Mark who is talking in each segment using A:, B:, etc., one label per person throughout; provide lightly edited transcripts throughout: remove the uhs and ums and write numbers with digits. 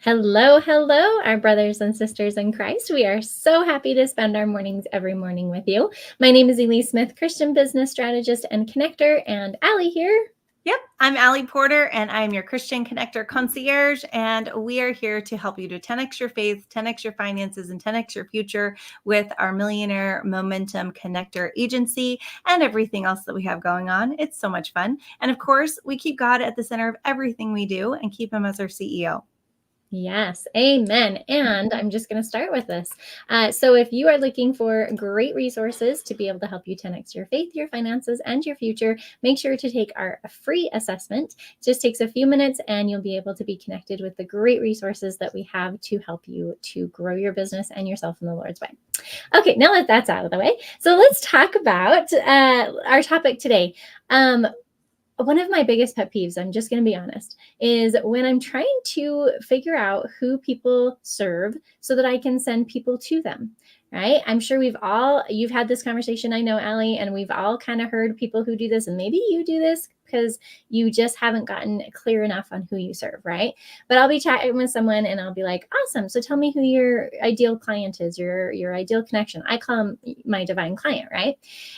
A: Hello, hello, our brothers and sisters in Christ. We are so happy to spend our mornings every morning with you. My name is Elise Smith, Christian business strategist and connector, and Allie here.
B: Yep, I'm Allie Porter, and I'm your Christian Connector Concierge, and we are here to help you to 10x your faith, 10x your finances, and 10x your future with our Millionaire Momentum Connector agency and everything else that we have going on. It's so much fun. And of course, we keep God at the center of everything we do and keep him as our CEO.
A: Yes, amen. And I'm just going to start with this. So, if you are looking for great resources to be able to help you 10x your faith, your finances, and your future, make sure to take our free assessment. It just takes a few minutes, and you'll be able to be connected with the great resources that we have to help you to grow your business and yourself in the Lord's way. Okay, now that that's out of the way, so let's talk about our topic today. One of my biggest pet peeves, I'm just going to be honest, is when I'm trying to figure out who people serve so that I can send people to them, right? I'm sure you've had this conversation, I know, Allie, and we've all kind of heard people who do this, and maybe you do this because you just haven't gotten clear enough on who you serve, right? But I'll be chatting with someone and I'll be like, awesome, so tell me who your ideal client is, your ideal connection. I call them my divine client, right?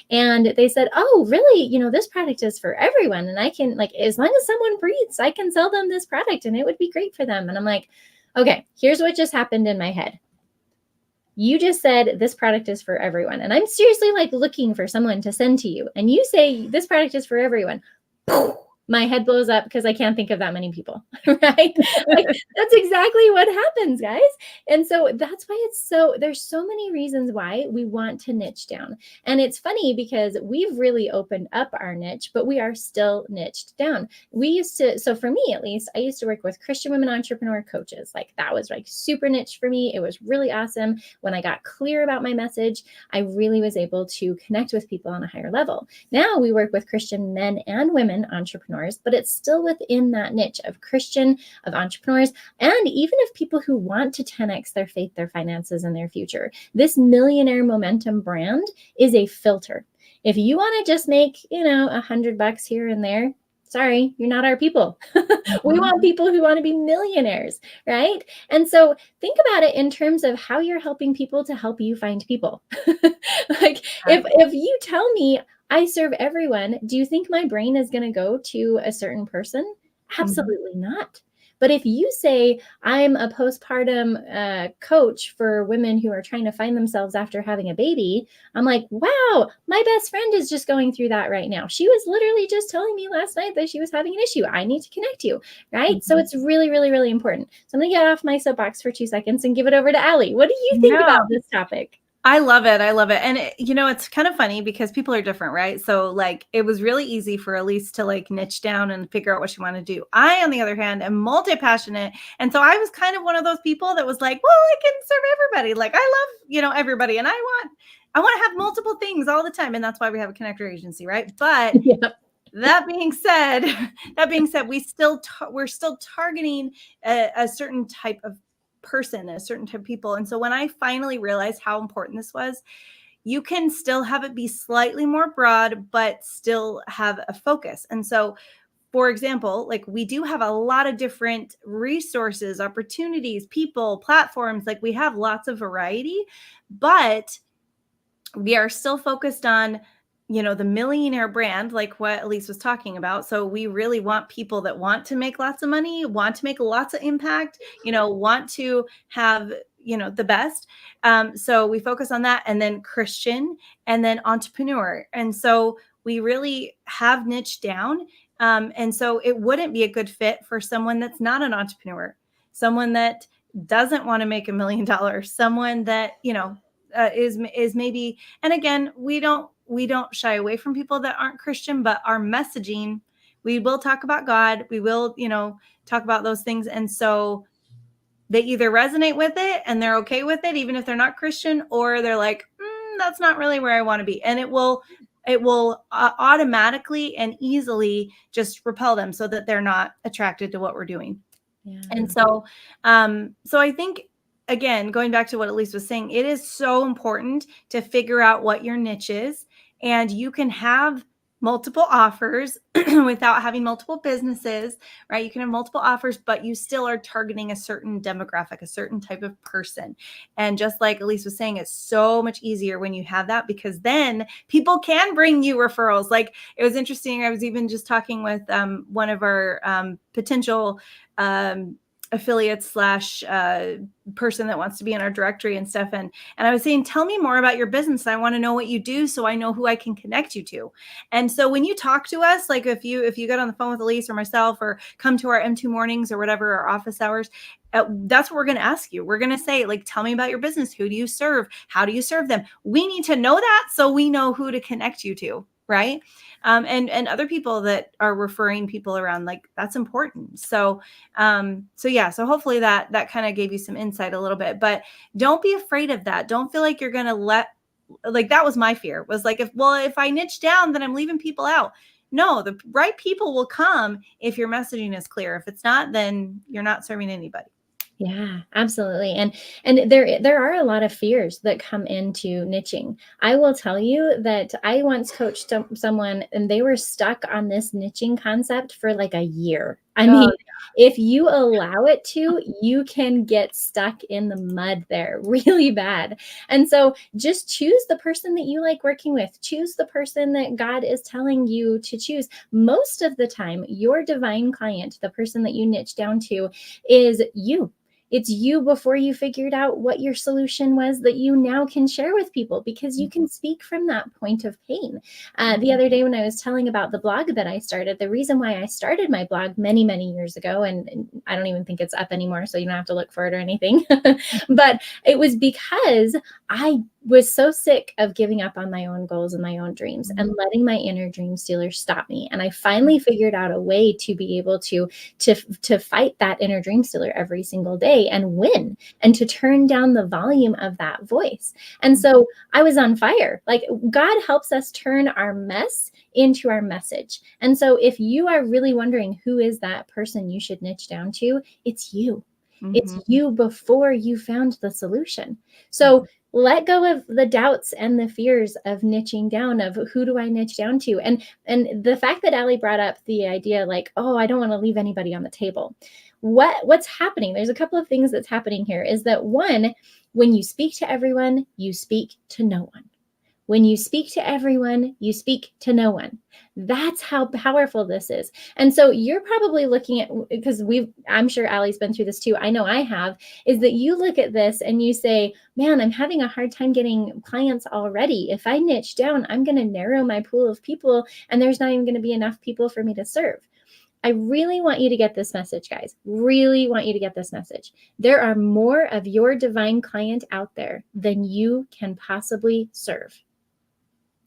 A: And they said, oh, really? This product is for everyone. And I can, like, as long as someone breathes, I can sell them this product and it would be great for them. And I'm like, okay, here's what just happened in my head. You just said this product is for everyone. And I'm seriously like looking for someone to send to you. And you say this product is for everyone. My head blows up because I can't think of that many people, right? Like, that's exactly what happens, guys. And so that's why there's so many reasons why we want to niche down. And it's funny because we've really opened up our niche, but we are still niched down. So for me, at least, I used to work with Christian women entrepreneur coaches. Like, that was like super niche for me. It was really awesome. When I got clear about my message, I really was able to connect with people on a higher level. Now we work with Christian men and women entrepreneurs, but it's still within that niche of Christian, of entrepreneurs, and even of people who want to 10x their faith, their finances, and their future. This Millionaire Momentum brand is a filter. If you want to just make, $100 here and there, sorry, you're not our people. We want people who want to be millionaires, right? And so think about it in terms of how you're helping people to help you find people. Like, if you tell me I serve everyone, do you think my brain is going to go to a certain person? Absolutely not. But if you say I'm a postpartum coach for women who are trying to find themselves after having a baby, I'm like, wow, my best friend is just going through that right now. She was literally just telling me last night that she was having an issue. I need to connect you, right? So it's really, really, really important. So I'm going to get off my soapbox for 2 seconds and give it over to Allie. What do you think about this topic?
B: I love it. And it's kind of funny because people are different, right? So like, it was really easy for Elise to like niche down and figure out what she wanted to do. I, on the other hand, am multi-passionate. And so I was kind of one of those people that was like, well, I can serve everybody. Like, I love, everybody. And I want to have multiple things all the time. And that's why we have a connector agency, right? But that being said, we're still targeting a certain type of person, a certain type of people. And so when I finally realized how important this was, you can still have it be slightly more broad, but still have a focus. And so, for example, like, we do have a lot of different resources, opportunities, people, platforms. Like, we have lots of variety, but we are still focused on the millionaire brand, like what Elise was talking about. So we really want people that want to make lots of money, want to make lots of impact, want to have, the best. So we focus on that, and then Christian, and then entrepreneur. And so we really have niched down. And so it wouldn't be a good fit for someone that's not an entrepreneur, someone that doesn't want to make $1 million, someone that, is maybe, and again, we don't shy away from people that aren't Christian, but our messaging, we will talk about God. We will, talk about those things. And so they either resonate with it and they're okay with it, even if they're not Christian, or they're like, that's not really where I want to be. And it will automatically and easily just repel them so that they're not attracted to what we're doing. Yeah. And so, so I think, again, going back to what Elise was saying, it is so important to figure out what your niche is, and you can have multiple offers without having multiple businesses, right? You can have multiple offers, but you still are targeting a certain demographic, a certain type of person. And just like Elise was saying, it's so much easier when you have that, because then people can bring you referrals. Like, it was interesting. I was even just talking with one of our potential affiliates slash person that wants to be in our directory and stuff. And I was saying, tell me more about your business. I want to know what you do so I know who I can connect you to. And so when you talk to us, like if you get on the phone with Elise or myself, or come to our M2 mornings or whatever, our office hours, that's what we're going to ask you. We're going to say, like, tell me about your business. Who do you serve? How do you serve them? We need to know that so we know who to connect you to. Right. And other people that are referring people around, like, that's important. So yeah, so hopefully that kind of gave you some insight a little bit, but don't be afraid of that. Don't feel like you're going to like, that was my fear, was like, if I niche down, then I'm leaving people out. No, the right people will come if your messaging is clear. If it's not, then you're not serving anybody.
A: Yeah, absolutely. And there are a lot of fears that come into niching. I will tell you that I once coached someone, and they were stuck on this niching concept for like a year. I mean, if you allow it to, you can get stuck in the mud there really bad. And so just choose the person that you like working with. Choose the person that God is telling you to choose. Most of the time, your divine client, the person that you niche down to, is you. It's you before you figured out what your solution was that you now can share with people, because you can speak from that point of pain. The other day when I was telling about the blog that I started, the reason why I started my blog many, many years ago, and I don't even think it's up anymore, so you don't have to look for it or anything, but it was because I was so sick of giving up on my own goals and my own dreams and letting my inner dream stealer stop me. And I finally figured out a way to be able to fight that inner dream stealer every single day and win, and to turn down the volume of that voice. And so I was on fire. Like, God helps us turn our mess into our message. And so if you are really wondering who is that person you should niche down to, it's you. It's you before you found the solution. So let go of the doubts and the fears of niching down, of who do I niche down to? And the fact that Allie brought up the idea, like, oh, I don't want to leave anybody on the table. What's happening? There's a couple of things that's happening here. Is that, one, when you speak to everyone, you speak to no one. When you speak to everyone, you speak to no one. That's how powerful this is. And so you're probably looking at, because I'm sure Allie's been through this too, I know I have, is that you look at this and you say, man, I'm having a hard time getting clients already. If I niche down, I'm going to narrow my pool of people, and there's not even going to be enough people for me to serve. I really want you to get this message, guys. Really want you to get this message. There are more of your divine client out there than you can possibly serve.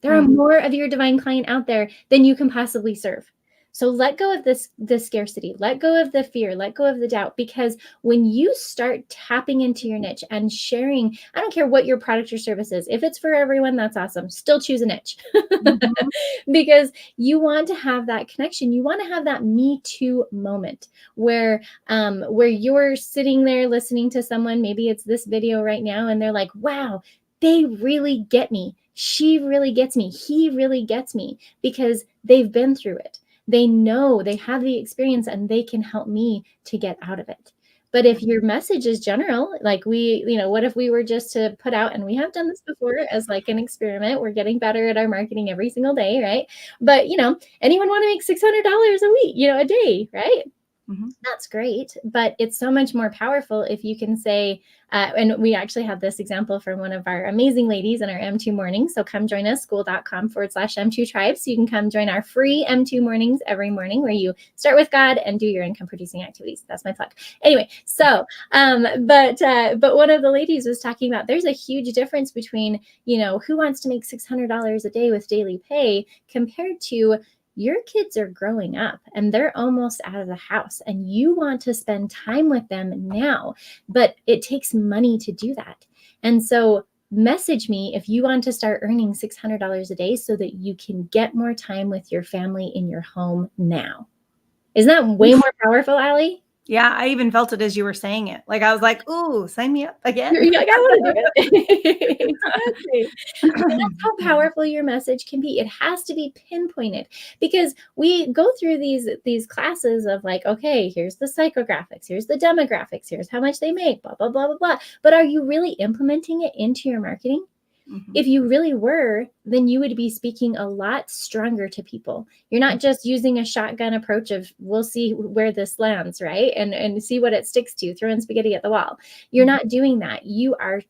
A: There are more of your divine client out there than you can possibly serve. So let go of the scarcity, let go of the fear, let go of the doubt, because when you start tapping into your niche and sharing, I don't care what your product or service is. If it's for everyone, that's awesome. Still choose a niche because you want to have that connection. You want to have that Me Too moment where you're sitting there listening to someone, maybe it's this video right now, and they're like, wow, they really get me. She really gets me. He really gets me, because they've been through it. They know, they have the experience, and they can help me to get out of it. But if your message is general, like what if we were just to put out, and we have done this before as like an experiment, we're getting better at our marketing every single day, right? But anyone want to make $600 a week, a day, right? That's great, but it's so much more powerful if you can say, and we actually have this example from one of our amazing ladies in our M2 mornings. So come join us, school.com/M2 tribe. So you can come join our free M2 mornings every morning, where you start with God and do your income producing activities. That's my plug. Anyway, so, but one of the ladies was talking about, there's a huge difference between, who wants to make $600 a day with daily pay compared to your kids are growing up and they're almost out of the house, and you want to spend time with them now, but it takes money to do that. And so message me if you want to start earning $600 a day so that you can get more time with your family in your home now. Isn't that way more powerful, Allie?
B: Yeah, I even felt it as you were saying it. Like, I was like, "Ooh, sign me up again."
A: You're like, I want to do it. Exactly. But that's how powerful your message can be. It has to be pinpointed because we go through these classes of like, okay, here's the psychographics, here's the demographics, here's how much they make, blah, blah, blah, blah, blah. But are you really implementing it into your marketing?
B: Mhm.
A: If you really were, then you would be speaking a lot stronger to people. You're not just using a shotgun approach of we'll see where this lands, right? And see what it sticks to, throwing spaghetti at the wall. You're not doing that. You are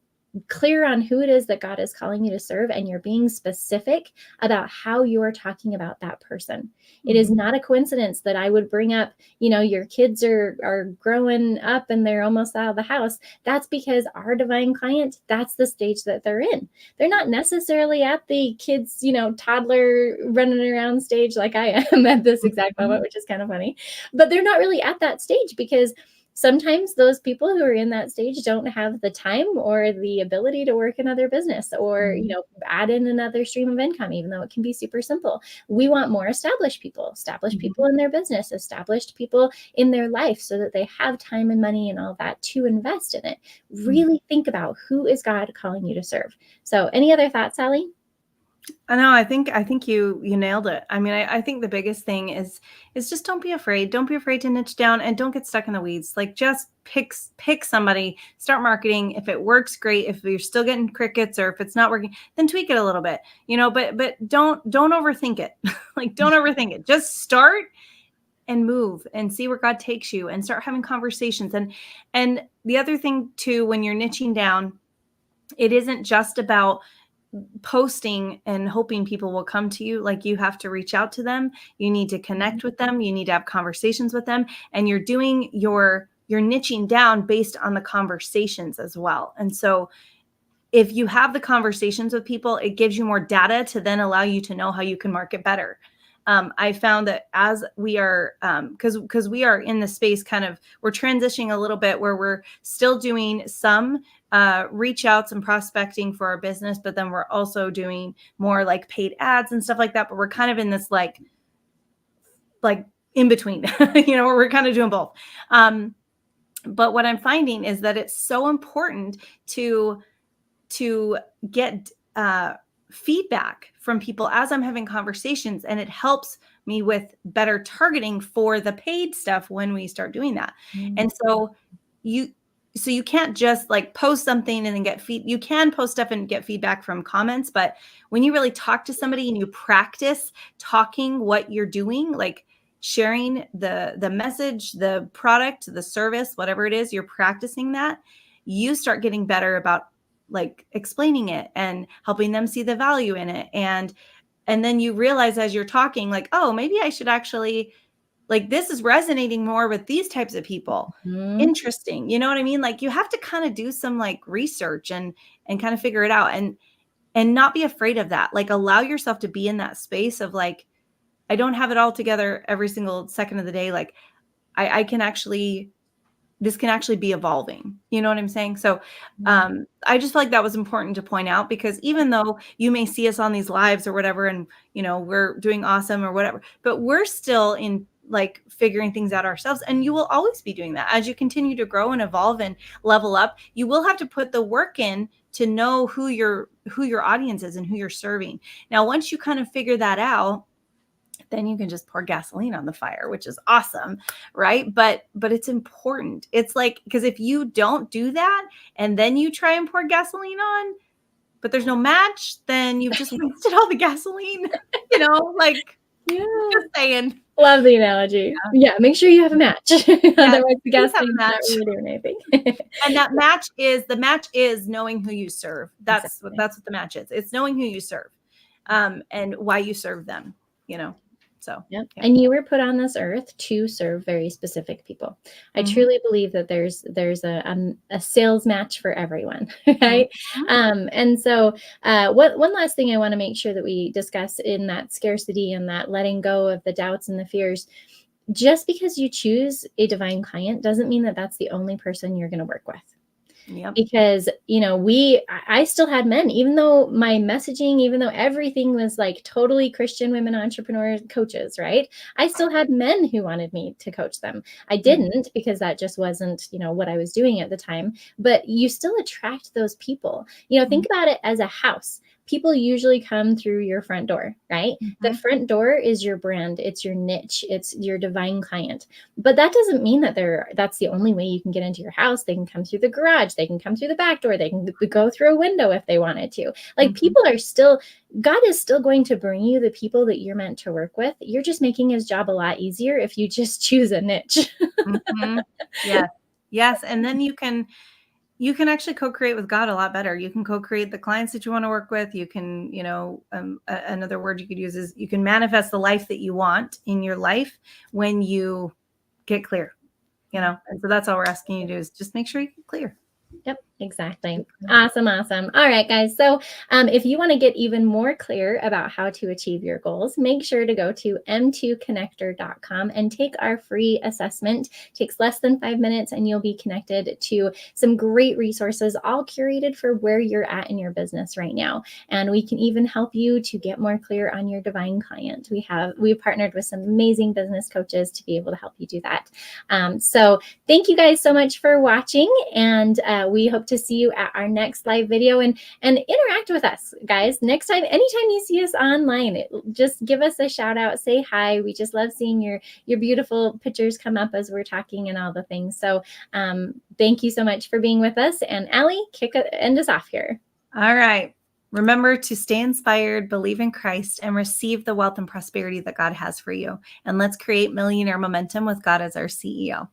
A: clear on who it is that God is calling you to serve, and you're being specific about how you're talking about that person. It is not a coincidence that I would bring up, your kids are growing up and they're almost out of the house. That's because our divine client, that's the stage that they're in. They're not necessarily at the kids, toddler running around stage like I am at this exact moment, which is kind of funny. But they're not really at that stage because sometimes those people who are in that stage don't have the time or the ability to work another business or add in another stream of income, even though it can be super simple. We want more established people in their business, established people in their life, so that they have time and money and all that to invest in it. Really think about, who is God calling you to serve? So any other thoughts, Sally?
B: I know. I think you nailed it. I mean, I think the biggest thing is just don't be afraid. Don't be afraid to niche down and don't get stuck in the weeds. Like, just pick somebody, start marketing. If it works, great. If you're still getting crickets or if it's not working, then tweak it a little bit. But don't overthink it. Like, don't overthink it. Just start and move and see where God takes you and start having conversations. And the other thing too, when you're niching down, it isn't just about posting and hoping people will come to you. Like, you have to reach out to them. You need to connect with them. You need to have conversations with them. And you're doing your niching down based on the conversations as well. And so if you have the conversations with people, it gives you more data to then allow you to know how you can market better. I found that as we are, because we are in the space, we're transitioning a little bit where we're still doing some reach outs and prospecting for our business, but then we're also doing more like paid ads and stuff like that. But we're kind of in this like in between, where we're kind of doing both. But what I'm finding is that it's so important to get feedback from people as I'm having conversations, and it helps me with better targeting for the paid stuff when we start doing that. And so you can't just like post something and then get you can post stuff and get feedback from comments, but when you really talk to somebody and you practice talking what you're doing, like sharing the message, the product, the service, whatever it is, you're practicing that, you start getting better about like explaining it and helping them see the value in it. And then you realize as you're talking, like, oh, maybe I should actually, like, this is resonating more with these types of people. Interesting. You know what I mean? Like, you have to kind of do some like research and kind of figure it out, and not be afraid of that. Like, allow yourself to be in that space of like, I don't have it all together every single second of the day. Like, I can actually, this can actually be evolving. You know what I'm saying? So I just feel like that was important to point out, because even though you may see us on these lives or whatever, and we're doing awesome or whatever, but we're still in like figuring things out ourselves. And you will always be doing that as you continue to grow and evolve and level up. You will have to put the work in to know who your audience is and who you're serving. Now, once you kind of figure that out, then you can just pour gasoline on the fire, which is awesome, right? But it's important. It's like, because if you don't do that and then you try and pour gasoline on, but there's no match, then you've just wasted all the gasoline, like,
A: Yeah.
B: just saying.
A: Love the analogy. Yeah, make sure you have a match. Otherwise, the gas
B: have a
A: is not
B: match.
A: really doing anything.
B: And that match is knowing who you serve. That's
A: Exactly.
B: what the match is. It's knowing who you serve, and why you serve them. So
A: Yep.
B: yeah.
A: And you were put on this earth to serve very specific people. I truly believe that there's a sales match for everyone, right? And so one last thing I want to make sure that we discuss in that scarcity and that letting go of the doubts and the fears. Just because you choose a divine client doesn't mean that that's the only person you're going to work with.
B: Yep.
A: because I still had men, even though my messaging, even though everything was like totally Christian women entrepreneur coaches, right? I still had men who wanted me to coach them. I didn't, because that just wasn't what I was doing at the time. But you still attract those people. Think about it as a house. People usually come through your front door, right? The front door is your brand, it's your niche, it's your divine client. But that doesn't mean that that's the only way you can get into your house. They can come through the garage, they can come through the back door, they can go through a window if they wanted to. Like, people are still, God is still going to bring you the people that you're meant to work with. You're just making his job a lot easier if you just choose a niche.
B: Yes. And then you can actually co-create with God a lot better. You can co-create the clients that you want to work with. You can, another word you could use is you can manifest the life that you want in your life when you get clear, and so that's all we're asking you to do, is just make sure you get clear.
A: Yep, exactly. Awesome. All right, guys. So if you want to get even more clear about how to achieve your goals, make sure to go to m2connector.com and take our free assessment. It takes less than 5 minutes, and you'll be connected to some great resources, all curated for where you're at in your business right now. And we can even help you to get more clear on your divine client. We've partnered with some amazing business coaches to be able to help you do that. So thank you guys so much for watching, and we hope to see you at our next live video, and interact with us, guys. Next time, anytime you see us online, just give us a shout out, say hi. We just love seeing your beautiful pictures come up as we're talking and all the things. So thank you so much for being with us. And Allie, end us off here.
B: All right. Remember to stay inspired, believe in Christ, and receive the wealth and prosperity that God has for you. And let's create millionaire momentum with God as our CEO.